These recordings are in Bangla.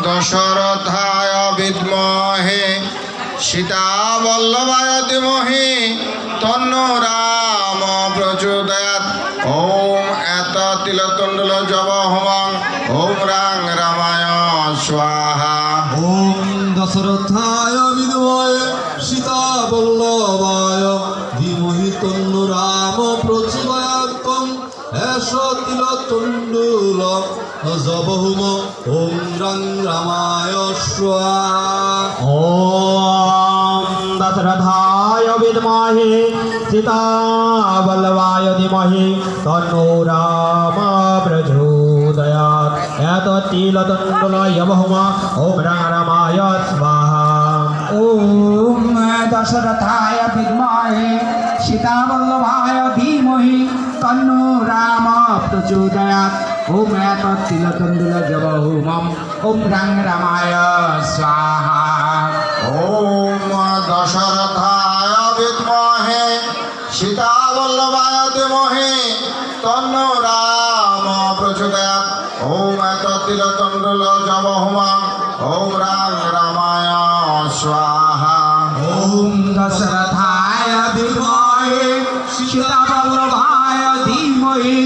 দশরথায় বিদ্মহে সীতাবল্লভায় ধীমহি তন্নো রাম প্রচোদয়াৎ। ওম এততিলতণ্ডুল জবহমং ওম রাং রামায় স্বাহা। ওম দশরথায় বিদ্মহে সীতাবল্লভায় ধীমহি তন্নো রাম প্রচোদয়াৎ। এষ তিলতণ্ডুল জবহুম ওম রাং রামায় স্বাহা। ওম দশরথায় বিদ্মহে সীতাবল্লভায় ধীমহি তন্নো রাম প্রচোদয়াৎ। এততিলতণ্ডুল জবহুম ওম রাং রামায় স্বাহা। ওম দশরথায় বিদ্মহে সীতাবল্লভায় ধীমহি তন্নো রাম প্রচোদয়াৎ। ওম এততিলতণ্ডুল জবহুম ওম রাং রামায় স্বাহা। ওম দশরথায় বিদ্মহে সীতাবল্লভায় ধীমহি তন্নো রাম প্রচোদয়াৎ। ওম এততিলতণ্ডুল জবহমং ওম রাং রামায় স্বাহা। ওম দশরথায় বিদ্মহে সীতাবল্লভায় ধীমহি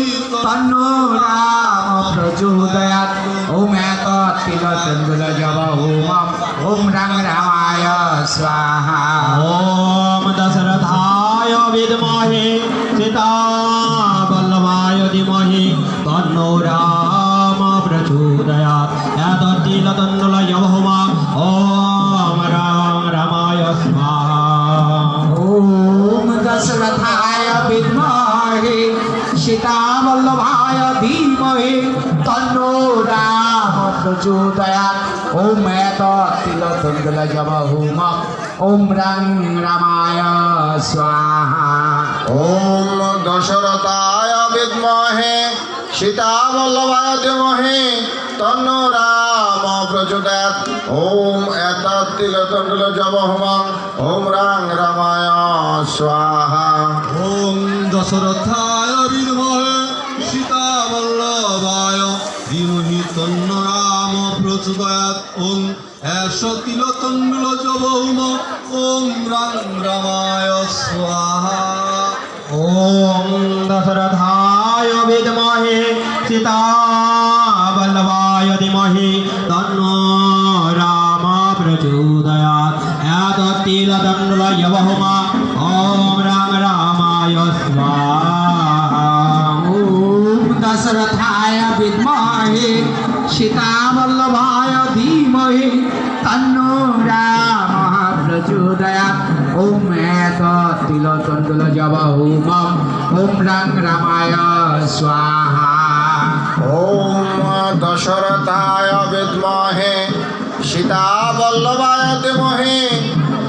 তন্নো রাম প্রচোদয়াৎ। ওম এততিলতণ্ডুল জবহুম ওম রাং রামায় স্বাহা। ওম দশরথায় বিদ্মহে সীতাবল্লভায় ধীমহি তন্নো রাম প্রচোদয়াৎ। এততিলতণ্ডুল জবহুম ওম রাং রামায় স্বাহা। ওম দশরথায় বিদ্মহে সীতাবল্লভায় ধীমহি তন্নো রাম প্রচোদয়াৎ। ওম এততিলতণ্ডুল জবহুম ওম রাং রামায় স্বাহা। ওম দশরথায় বিদ্মহে সীতাবল্লভায় ধীমহি তন্নো রাম প্রচোদয়াৎ। ওম এততিলতণ্ডুল জবহমং ওম রাং রামায় স্বাহা। ওম দশরথায় বিদ্মহে সীতাবল্লভায় ধীমহি তন্নো রাম প্রচোদয়াৎ। ওম এষ তিলতণ্ডুল জবহুম ওম রাং রামায় স্বাহা। ওম দশরথায় বিদ্মহে সীতাবল্লভায় ধীমহি তন্নো রাম প্রচোদয়াৎ। এততিলতণ্ডুল জবহুম ওম রাং রামায় স্বাহা। ওম দশরথায় বিদ্মহে সীতাবল্লভায় ধীমহি তন্নো রাম প্রচোদয়াৎ। ওম এততিলতণ্ডুল জবহুম ওম রাং রামায় স্বাহা। ওম দশরথায় বিদ্মহে সীতাবল্লভায় ধীমহি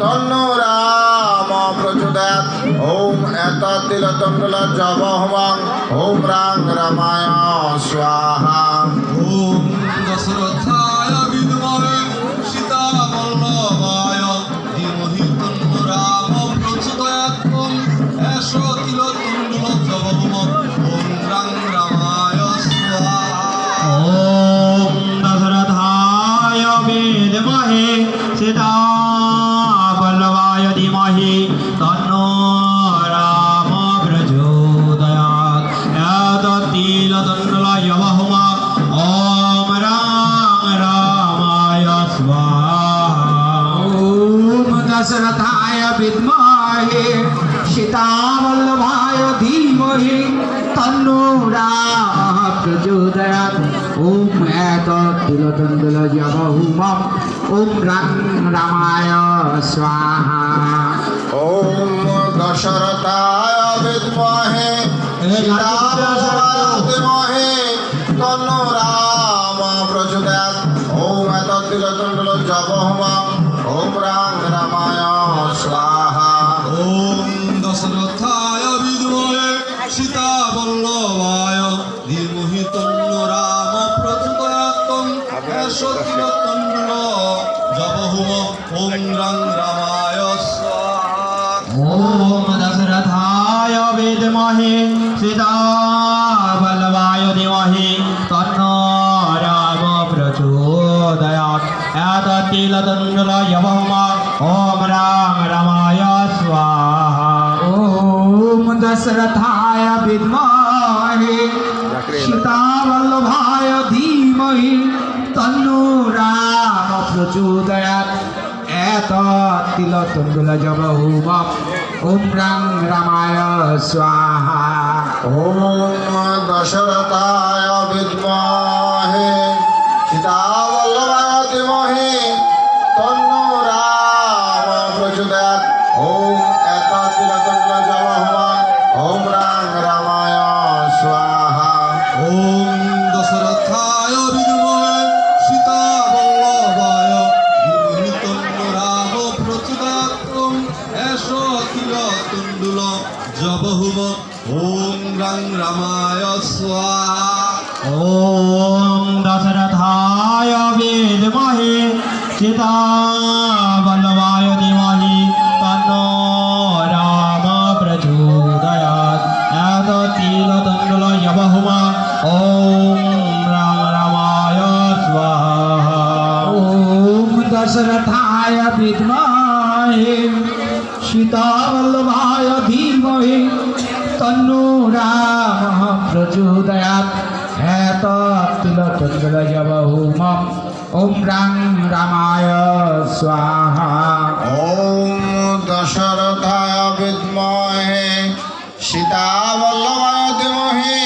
তন্নো রাম প্রচোদয়াৎ। ওম এততিলতণ্ডুল জবহমং ওম রাং রামায় স্বাহা। ওম দশরথায় বিদ্মহে সীতাবল্লভায় ধীমহি তন্নো রাম প্রচোদয়াৎ। ওম এষ তিলতণ্ডুল জবহুম ওম রাং রামায় স্বাহা। ওম দশরথায় বিদ্মহে সীতাবল্লভায় ধীমহি তন্নো রাম প্রচোদয়াৎ। এততিলতণ্ডুল জবহুম ওম রাং রামায় স্বাহা। ওম দশরথায় বিদ্মহে সীতাবল্লভায় ধীমহি তন্নো রাম প্রচোদয়াৎ। ওম এততিলতণ্ডুল জবহুম ওম রাং রামায় স্বাহা। ওম দশরথায় বিদ্মহে সীতাবল্লভায় ধীমহি তন্নো রাম প্রচোদয়াৎ। ওম এততিলতণ্ডুল জবহমং ওম রাং রামায় স্বাহা। ওম দশরথায় বিদ্মহে সীতাবল্লভায় ধীমহি তন্নো রাম প্রচোদয়াৎ। এষ তিলতণ্ডুল জবহুম ওম রাং রামায় স্বাহা। ওম দশরথায় বিদ্মহে সীতাবল্লভায় ধীমহি তন্নো রাম প্রচোদয়াৎ। प्रचोदयात् एतत्तिलतण्डुलाय बहुमा ॐ रां रामाय स्वाहा ॐ दशरथाय विद्महे सीतावल्लभाय धीमहि तन्नो राम प्रचोदयात् एतत्तिलतण्डुलजबहुमम् ॐ रां रामाय स्वाहा ॐ दशरथाय विद्महे सीतावल्लभाय धीमहि तन्नो राम प्रचोदयात् ॐ एतत्तिलतण्डुलजबहुमम् ॐ रां रामाय स्वाहा ॐ दशरथाय विद्महे सीतावल्लभाय धीमहि तन्नो राम प्रचोदयात् एषो तिलतण्डुल जबहुम ॐ रां रामाय स्वाहा ॐ दशरथाय विद्महे सीतावल्लभाय धीमहि तन्नो राम प्रचोदयात् एतत्तिलतण्डुलाय बहुमा ॐ रां रामाय स्वाहा ॐ दशरथाय विद्महे सीतावल्लभाय धीमहि तन्नो राम प्रचोदयात् एतत्तिलतण्डुलजबहुमम् ॐ रां रामाय स्वाहा ॐ दशरथाय विद्महे सीतावल्लभाय धीमहि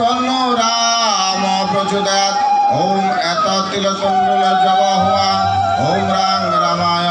तन्नो राम प्रचोदयात् ॐ एतत्तिलतण्डुलजबहुमम् ॐ रां रामाय